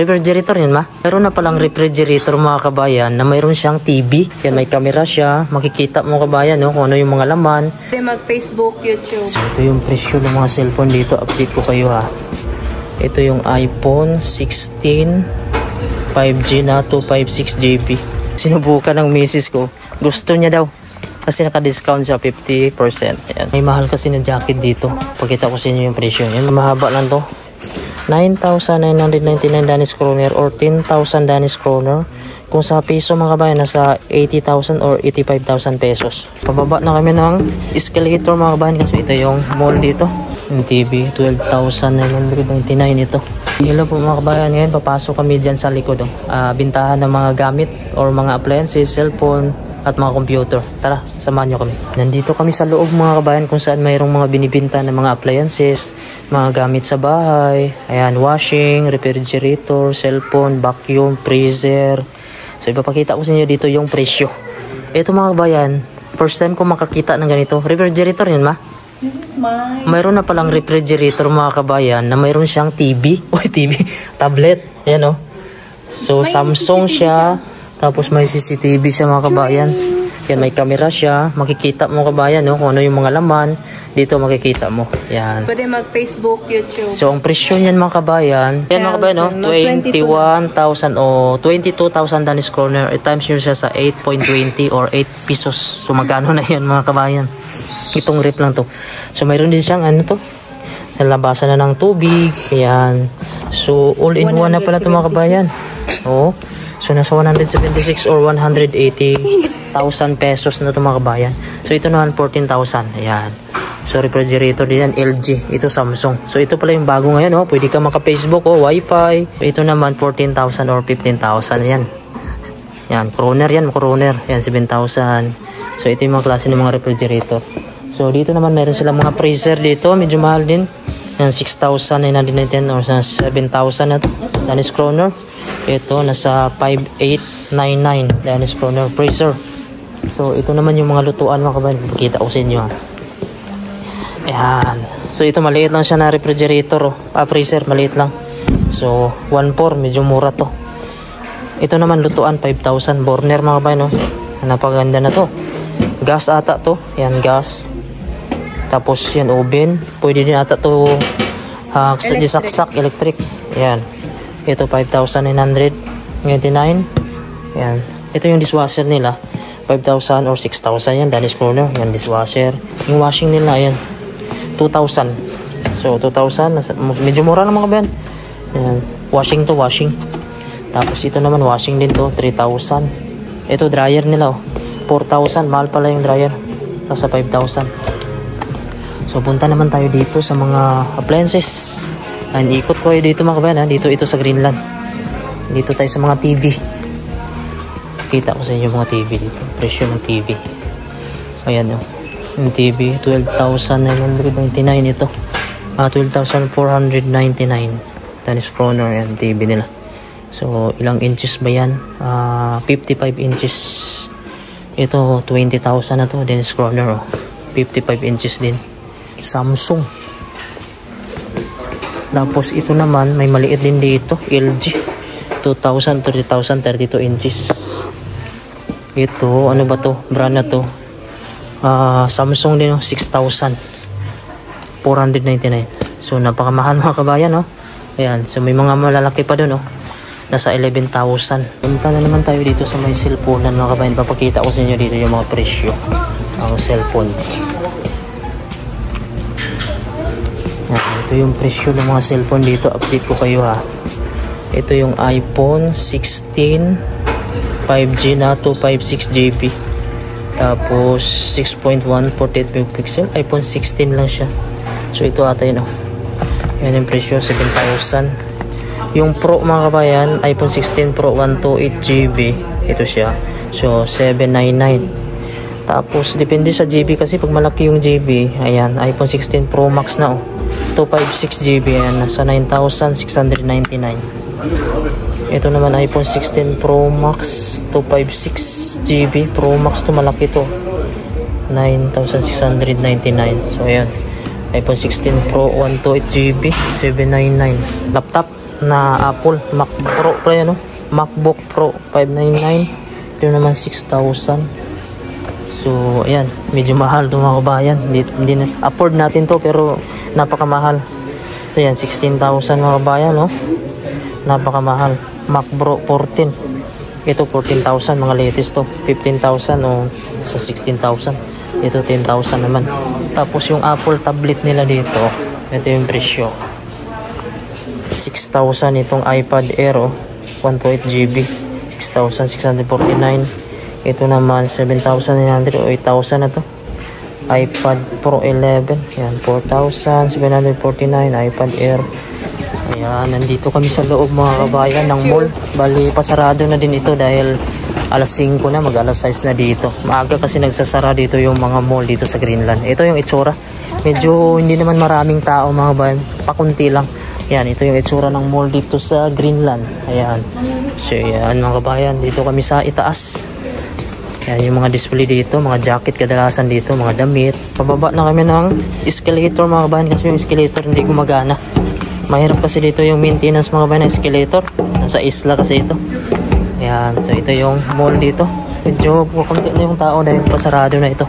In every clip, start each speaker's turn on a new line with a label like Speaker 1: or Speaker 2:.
Speaker 1: Refrigerator yun ma. Meron na palang refrigerator mga kabayan na mayroon siyang TV. Yan, may camera siya. Makikita mo kabayan no, kung ano yung mga laman.
Speaker 2: Mag-Facebook, YouTube.
Speaker 1: So ito yung presyo ng mga cellphone dito. Update ko kayo ha. Ito yung iPhone 16 5G na 256GB. Sinubukan ng misis ko. Gusto niya daw. Kasi naka-discount siya 50%. Ayan. May mahal kasi na jacket dito. Pakita ko sa inyo yung presyo. Yan, mahaba lang to. 9,999 Danish kroner or 10,000 Danish kroner. Kung sa piso mga kabayan, nasa 80,000 or 85,000 pesos. Pababa na kami ng escalator mga kabayan kasi ito yung mall dito. Yung TV, 12,999 ito. Hello po mga kabayan, ngayon papasok kami dyan sa likod. Bintahan ng mga gamit or mga appliances, cellphone at mga computer. Tara, samahan nyo kami. Nandito kami sa loob mga kabayan kung saan mayroong mga binibinta ng mga appliances, mga gamit sa bahay. Ayan, washing, refrigerator, cellphone, vacuum, freezer. So ipapakita ko sa inyo dito yung presyo. Ito mga kabayan, first time ko makakita ng ganito. Refrigerator yun ma?
Speaker 2: This is mine.
Speaker 1: Mayroon na palang refrigerator mga kabayan na mayroon siyang TV. Uy, TV. Tablet. Yan o. So, may Samsung siya. Tapos may CCTV siya mga kabayan. Yan, may camera siya. Makikita mo kabayan no, kung ano yung mga laman. Dito makikita mo. Yan.
Speaker 2: Pwede mag-Facebook, YouTube.
Speaker 1: So, ang presyo niyan mga kabayan. Yan mga kabayan no, 21,000 o 22,000 Danish kroner. Times nyo siya sa 8.20 or 8 pesos. So, magkano na yan mga kabayan. Itong rip lang to. So mayroon din siyang ano to, nalabasan na ng tubig. Ayan. So all in one na pala ito mga kabayan. Oh. So nasa 176 or 180,000 pesos na ito mga kabayan. So ito naman 14,000. Ayan. So refrigerator din yan, LG. Ito Samsung. So ito pala yung bago ngayon. Oh. Pwede ka maka-Facebook o Wi-Fi. Ito naman 14,000 or 15,000. Yan. Yan. Kroner yan. Kroner. Yan 7,000. So ito yung mga klase ng mga refrigerator. So dito naman meron silang mga freezer dito. Medyo mahal din. Yan 6,999 or 7,000 na Danish kroner. Ito nasa 5,899 Danish kroner freezer. So ito naman yung mga lutuan mga kabayan. Pakita ko sa inyo ha. Ayan. So ito maliit lang siya na refrigerator. Freezer maliit lang. So 1.4 medyo mura to. Ito naman lutuan 5,000 burner mga kabayan. Napaganda na to. Gas ata to. Yan gas. Tapos yan oven. Pwede din ata to disaksak electric. Yan. Ito 5,999. Yan. Ito yung dishwasher nila. 5,000 or 6,000 yan. Danish kroner. Yan dishwasher. Yung washing nila yan. 2,000. So 2,000. Medyo mura lang mga kabayan. Yan. Washing to washing. Tapos ito naman washing din to. 3,000. Ito dryer nila. 4,000. Mahal pala yung dryer. Nasa 5,000. So punta naman tayo dito sa mga appliances. Ikot ko kayo dito mga kabayan. Dito ito sa Greenland. Dito tayo sa mga TV. Kita ko sa inyo mga TV dito. Presyo ng TV. Ayan o. Yung TV 12,999 ito. 12,499 Danish kroner yan TV nila. So ilang inches ba yan? 55 inches. Ito 20,000 na to Danish kroner oh. 55 inches din. Samsung. Tapos ito naman may maliit din dito, LG 2,000 to 3,032 inches. Ito ano ba to? Brand na to. Samsung din 6,499. So napakamahal mga kabayan no. Ayan, so may mga malalaki pa doon oh. Nasa 11,000. Punta na naman tayo dito sa may cellphone mga kabayan. Papakita ko sa inyo dito yung mga presyo ng cellphone. Ito yung presyo ng mga cellphone dito. Update ko kayo ha. Ito yung iPhone 16 5G na 256GB. Tapos 6.1 48 megapixel. iPhone 16 lang siya. So ito ata yun oh. Yan yung presyo 7,000. Yung Pro mga kabayan, iPhone 16 Pro 128GB. Ito siya. So 799. Tapos depende sa GB kasi pag malaki yung GB, ayan, iPhone 16 Pro Max na oh. 256GB yan, nasa 9,699. Ito naman iPhone 16 Pro Max 256GB Pro Max to, malaki to, 9,699. So ayan, iPhone 16 Pro 128GB 799. Laptop na Apple Mac Pro ano? MacBook Pro 599. Ito naman 6,000. So ayan, medyo mahal ito mga kabayan. Hindi na afford natin to, pero napakamahal. So yan, 16,000 mga kabayan, no? Napakamahal. Mac Pro 14. Ito 14,000 mga latest to. 15,000 o sa 16,000. Ito 10,000 naman. Tapos yung Apple tablet nila dito, ito yung presyo. 6,000 itong iPad Air, 128 GB. 6,649. Ito naman 7,900 o 8,000 na to. iPad Pro 11. Yan, 4,749 iPad Air. Ayan, nandito kami sa loob mga kabayan ng mall. Bali, pasarado na din ito dahil alas 5 na, mag alas 6 na dito. Maaga kasi nagsasara dito yung mga mall dito sa Greenland. Ito yung itsura. Medyo hindi naman maraming tao mga kabayan. Pakunti lang. Ayan, ito yung itsura ng mall dito sa Greenland. Ayan. So, ayan mga kabayan. Dito kami sa itaas. Ayan yung mga display dito. Mga jacket kadalasan dito. Mga damit. Pababa na kami ng escalator mga kabayan. Kasi yung escalator hindi gumagana. Mahirap kasi dito yung maintenance mga kabayan ng escalator. Nasa isla kasi ito. Ayan. So, ito yung mall dito. Medyo pukunti na yung tao dahil pasarado na ito.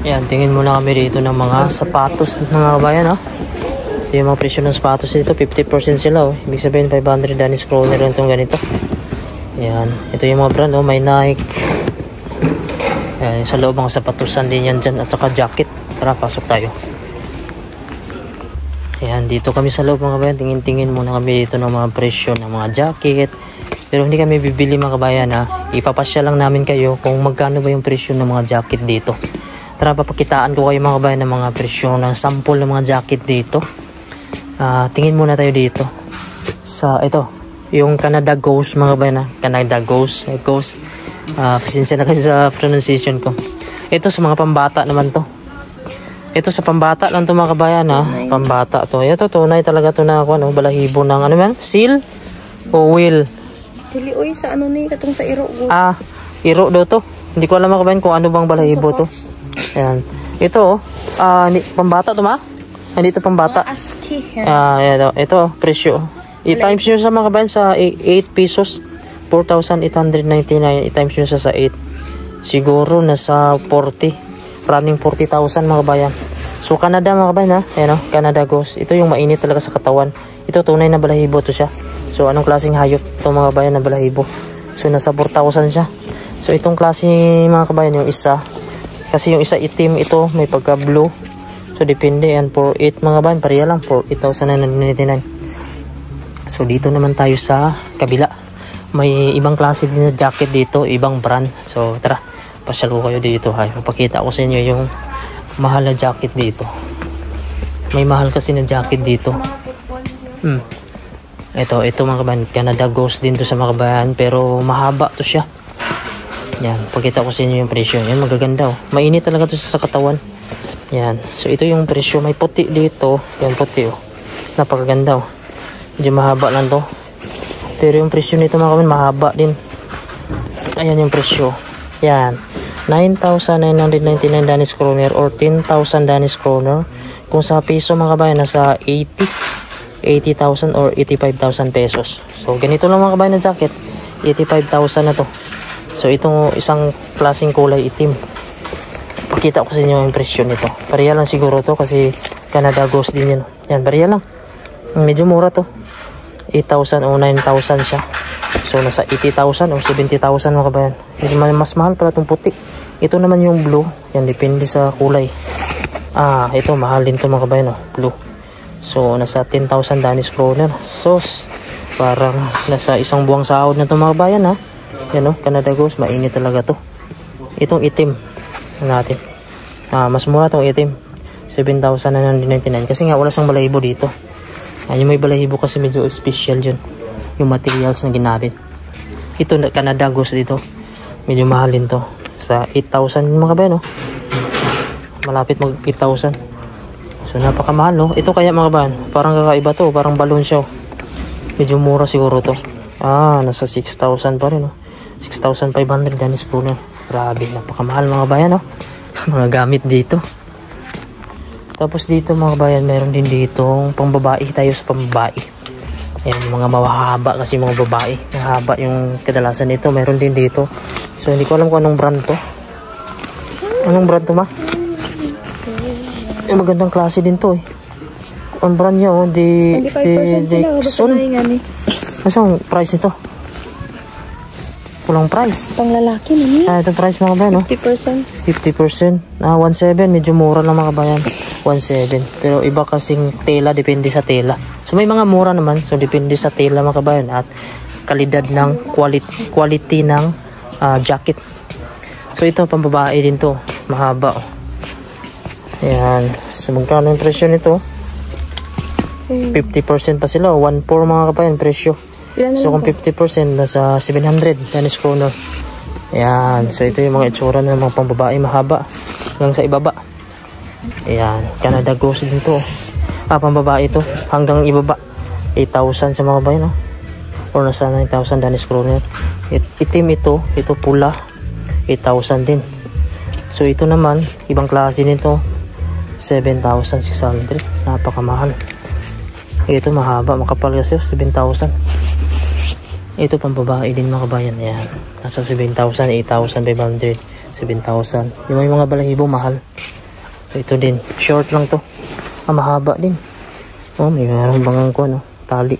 Speaker 1: Ayan, tingin muna kami dito ng mga sapatos mga kabayan, Ito yung mga presyo ng sapatos dito, 50% sila, Ibig sabihin 500 Danish kroner lang itong ganito. Ayan, ito yung mga brand, may Nike. Ayan, sa loob mga sapatusan din yan dyan at saka jacket. Tara, pasok tayo. Ayan, dito kami sa loob mga kabayan. Tingin-tingin muna kami dito ng mga presyo ng mga jacket. Pero hindi kami bibili mga kabayan, Ipapasya lang namin kayo kung magkano ba yung presyo ng mga jacket dito. Tara, papakitaan ko kayo mga kabayan ng mga presyo ng sample ng mga jacket dito. Tingin muna tayo dito sa ito, yung Canada Goose mga kabayan, Canada Goose. Pasensya na kasi sa pronunciation ko. Ito sa mga pambata naman to. Ito sa pambata lang to mga kabayan, pambata to. Ito tunay talaga to na ako, balahibo ng ano man, seal o wheel.
Speaker 2: Dili oy sa ano ni katong sa iro go.
Speaker 1: Iro do to. Hindi ko alam mga kabayan kung ano bang balahibo to. Ayan. Ito, pambata to Hindi ito pambata. Ito, presyo. I-times nyo sa mga kabayan sa 8 pesos. 4,899. I-times nyo sa 8. Siguro nasa 40. Running 40,000 mga kabayan. So, Canada mga kabayan Ayan Canada Goose. Ito yung mainit talaga sa katawan. Ito, tunay na balahibo to siya. So, anong klaseng hayop to mga kabayan na balahibo? So, nasa 4,000 siya. So, itong klase mga kabayan, yung isa. Kasi yung isa itim, ito may pagka blue. So depende yan, 4,800 mga kabayan, pareha lang 4,899. So dito naman tayo sa kabila. May ibang klase din na jacket dito, ibang brand. So tara, pasyal ko kayo dito. Papakita ko sa inyo yung mahal na jacket dito. May mahal kasi na jacket dito. Ito mga kabayan, Canada Goose din to sa mga kabayan, pero mahaba to siya. Yan, pakita ko sa inyo yung presyo. Yan, magaganda Mainit talaga to sa katawan. Yan. So ito yung presyo. May puti dito. Yan, puti Napakaganda Medyo mahaba lang to. Pero yung presyo nito mga kabayan, mahaba din. Ayan yung presyo. Yan. 9,999 Danish kroner or 10,000 Danish kroner. Kung sa piso mga kabayan, nasa 80,000 or 85,000 pesos. So ganito lang mga kabayan na jacket. 85,000 na to. So itong isang klaseng kulay itim. Pakita ko sa inyo yung presyo nito. Pareha lang siguro to kasi Canada Goose din yan. Yan, pareha lang. Medyo mura to. 8,000 o 9,000 siya. So nasa 80,000 o 70,000 mga kabayan. Medyo mas mahal pala itong puti. Ito naman yung blue. Yan, depende sa kulay. Ito mahal din to mga kabayan blue. So nasa 10,000 Danish kroner. So parang nasa isang buwang sahod na to mga kabayan Yan Canada Goose, mainit talaga to. Itong itim natin. Mas mura tong itim. 7,999 kasi nga wala siyang balahibo dito. Yung may balahibo kasi medyo special dyan. Yung materials na ginamit. Ito Canada Goose dito. Medyo mahal din to. Sa 8,000 mga kabayan Malapit mag 8,000. So napakamahal Ito kaya mga kabayan, parang kakaiba to. Parang balloon siya Medyo mura siguro to. Nasa 6,000 pa rin 6,500 Danish kroner. Grabe, napakamahal mga bayan Mga gamit dito. Ito Tapos dito mga kabayan, meron din ditong pangbabae, tayo sa pambabae. Ayan, mga mahaba kasi mga babae. Mahaba yung kadalasan nito. Meron din dito. So, hindi ko alam kung anong brand to. Anong brand to, ma? Magandang klase din to eh. Ang brand niya, oh.
Speaker 2: 25% sila. Basta na yung ani.
Speaker 1: Masang price nito? Kulang price.
Speaker 2: Pang lalaki na
Speaker 1: Ito price mga kabayan, no?
Speaker 2: 50%.
Speaker 1: 50%. 1.7. Medyo mura lang mga kabayan. 1.7. Pero iba kasing tela, depende sa tela. So may mga mura naman. So depende sa tela mga kabayan. At kalidad ng quality ng jacket. So ito, pambabae din to. Mahaba. Oh. Ayan. So magkano yung presyo nito? 50% pa sila. 1.4 mga kabayan presyo. So kung 50% nasa 700 Danish kroner. Ayan. So ito yung mga itsura ng mga pambabae mahaba hanggang sa ibaba. Ayan. Canada Goose din to. Pambabae ito hanggang ibaba. 8,000 sa mga kabayan, no? Or nasa 9,000 Danish kroner. Itim ito. Ito pula. 8,000 din. So ito naman ibang klase nito. 7,600. Napakamahal. Ito mahaba, makapal kasi 7,000. Ito pambabae din mga kabayan. Ayan. Nasa 7,000, 8,500, 7,000. Yung may mga balahibo mahal. So ito din. Short lang to. Mahaba din. Oh, may meron bangang ko, no? Tali.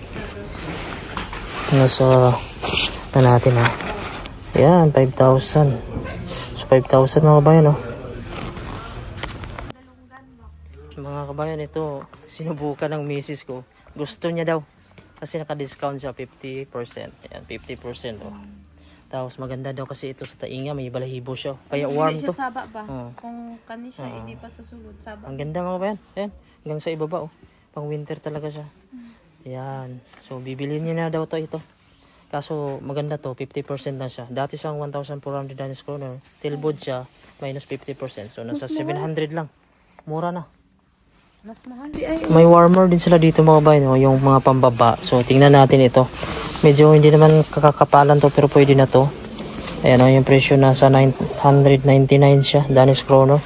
Speaker 1: Nasa natin ha. Ayan, 5,000. So 5,000 mga kabayan, no? Mga kabayan, ito sinubukan ng misis ko. Gusto niya daw. Kasi naka-discount siya 50%. Ayan, 50%. Oh. Tapos maganda daw kasi ito sa tainga. May balahibo siya. Kaya warm to.
Speaker 2: Hindi siya saba ba? Kung kani siya, hindi pa sa sulod. Saba.
Speaker 1: Ang ganda mga kabayan. Ayan, hanggang sa ibaba. Oh. Pang winter talaga siya. Ayan. So, bibilin niya na daw to ito. Kaso maganda to. 50% na siya. Dati siyang 1,400 Danish kroner. Tilbod siya. Minus 50%. So, nasa 700 lang. Mura na.
Speaker 2: Mas mahal.
Speaker 1: May warmer din sila dito mga kabayan, no? Yung mga pambaba. So tingnan natin ito. Medyo hindi naman kakakapalan to pero pwede na to. Ayan o, yung presyo nasa 999 siya, Danish kroner.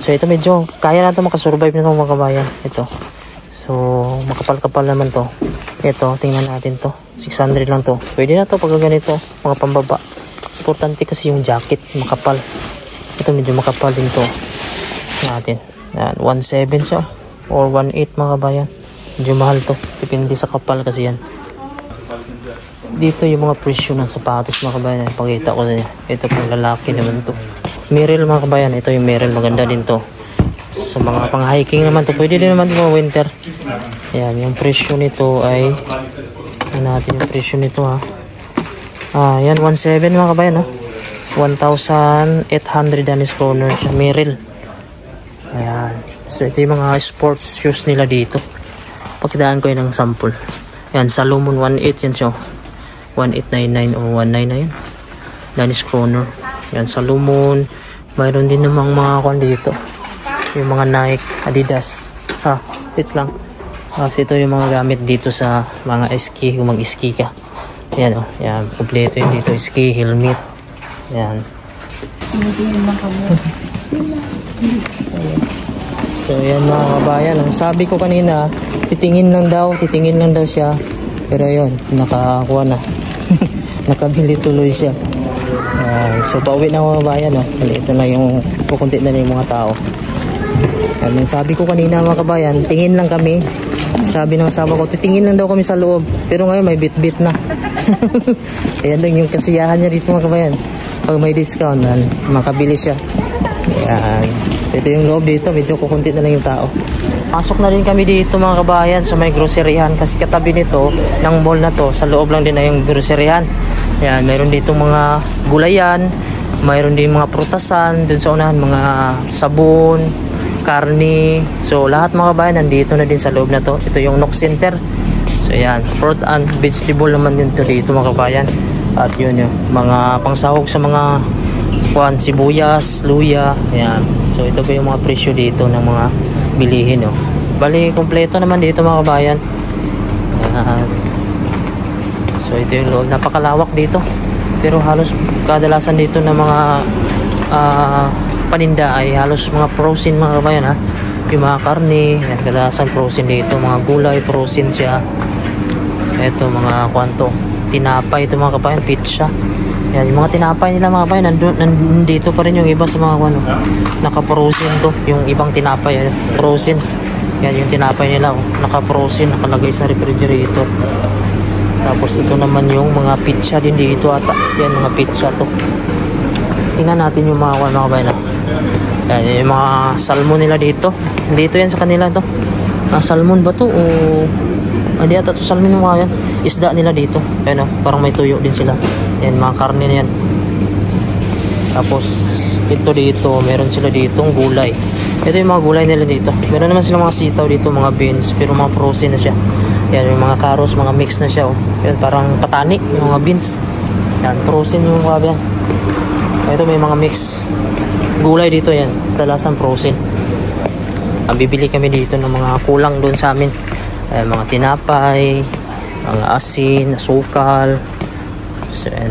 Speaker 1: So ito medyo kaya na to makasurvive na mga kabayan. Ito. So makapal-kapal naman to. Ito, tingnan natin to. 600 lang to. Pwede na to pag ganito, mga pambaba. Importante kasi yung jacket, makapal. Ito medyo makapal din to. Natin. Ayan, 1.7 siya. Or 1.8 mga kabayan. Medyo mahal to. Depende sa kapal kasi yan. Dito yung mga presyo ng sapatos mga kabayan. Pakita ko na yan. Ito pang lalaki naman to. Merrell mga kabayan. Ito yung Merrell. Maganda din to. Sa mga pang hiking naman to. Pwede din naman mga winter. Ayan. Yung presyo nito ay natin yung presyo nito ha. Yan 1.7 mga kabayan. 1,800 Danish kroner siya. Merrell. Ayan. So ito yung mga sports shoes nila dito. Pakitaan ko yun ng sample. Ayan, Salomon 1.8 yan siya. 1.899 o 1.9 na yan. Danish kroner. Ayan, Salomon. Mayroon din namang mga kwan dito. Yung mga Nike, Adidas. Wait lang. Ito yung mga gamit dito sa mga ski. Kung mag-ski ka. Ayan o. Ayan, kompleto yun dito. Ski, helmet. Ayan. So yan mga kabayan, ang sabi ko kanina, titingin lang daw siya. Pero yun, nakakuha na. Nakabili tuloy siya. So pauwi na mga kabayan, ito na yung pukunti na yung mga tao. Ang sabi ko kanina mga kabayan, tingin lang kami. Sabi ng asawa ko, titingin lang daw kami sa loob. Pero ngayon may bit-bit na. Ayan lang yung kasiyahan niya dito mga kabayan. Pag may discount, makabili siya. Ayan. So ito yung loob dito, medyo kukunti na lang yung tao. Pasok na rin kami dito mga kabayan sa may groceryhan kasi katabi nito ng mall na to, sa loob lang din na yung groceryhan. Ayan, mayroon dito mga gulayan, mayroon din mga prutasan, dun sa unahan mga sabon, karne. So lahat mga kabayan nandito na din sa loob na to. Ito yung Nook Center. So ayan, fruit and vegetable naman yun to dito mga kabayan. At yun yung mga pangsahog sa mga sibuyas, luya. Ayan. So ito po yung mga presyo dito ng mga bilihin. Bali, kompleto naman dito mga kabayan. Ayan. So ito yung loob. Napakalawak dito. Pero halos kadalasan dito ng mga paninda ay halos mga frozen mga kabayan ha. yung mga karne. Yan, kadalasan frozen dito. Mga gulay, frozen siya. Ito, mga kwanto. Tinapay, ito mga kabayan, pizza. Yan, yung mga tinapay nila mga kabayan, nandito pa rin yung iba sa mga ano, naka-frozen to. Yung ibang tinapay, frozen. Yan, yung tinapay nila, naka-frozen, nakalagay sa refrigerator. Tapos ito naman yung mga pizza din dito ata. Yan, mga pizza to. Tingnan natin yung mga kabayan. Yan, yung mga salmon nila dito. Dito yan sa kanila to. Salmon ba to o hindi ata to salmon yung mga yan. Isda nila dito. Yan o, parang may tuyo din sila. Yan, mga karne na yan. Tapos ito dito, meron sila ditong gulay. Ito yung mga gulay nila dito. Meron naman sila mga sitaw dito, mga beans, pero mga frozen na siya. Yan, yung mga carrots, mga mix na siya. Oh. Yan, parang patani, yung mga beans. Yan, frozen yung mga yan. Ito may mga mix gulay dito yan. Kadalasan frozen. Bibili kami dito ng mga kulang doon sa amin. Mga tinapay, mga asin, asukal,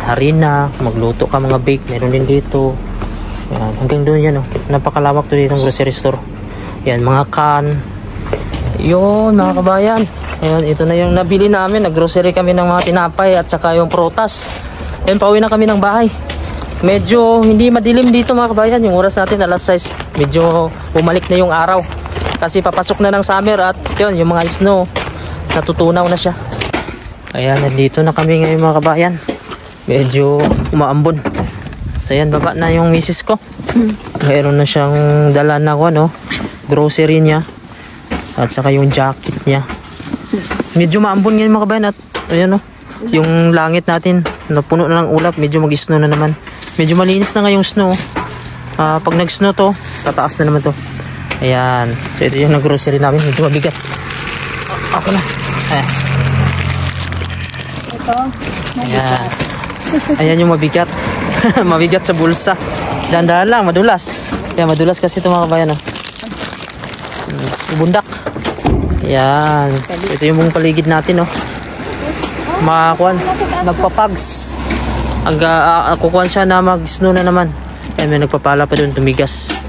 Speaker 1: harina, magluto ka mga bake, meron din dito. Yan, hanggang doon yan oh. Napakalawak to dito ng grocery store. Yan, mga can. Yun mga kabayan. Ayan, ito na yung nabili namin. Nag-grocery kami ng mga tinapay at saka yung prutas. Yan, pauwi na kami ng bahay. Medyo hindi madilim dito mga kabayan. Yung oras natin alas 6. Medyo bumalik na yung araw. Kasi papasok na ng summer at yun, yung mga snow natutunaw na siya. Ayan, nandito na kami ngayon mga kabayan. Medyo umaambon. So yan, baba na yung misis ko. Mayroon na siyang dala na ko, no? Grocery niya. At saka yung jacket niya. Medyo maambon ngayon mga kabayan. At ayan, no? Yung langit natin napuno na ng ulap. Medyo mag-snow na naman. Medyo malinis na nga yung snow. Pag nag-snow to, tataas na naman to. Ayan. So ito yung nag-grocery namin. Medyo mabigat. Ako na. Ayan.
Speaker 2: Ito.
Speaker 1: Ayan. Ayan yung mabigat. Mabigat sa bulsa. Dahan-dahan lang. Madulas. Ayan, madulas kasi ito mga kabayan. Oh. Bundak. Ayan. Ito yung buong paligid natin. Oh. Makakuan. Nagpapags. Kukuhan siya na mag-snow na naman. Ayan, may nagpapala pa doon. Tumigas.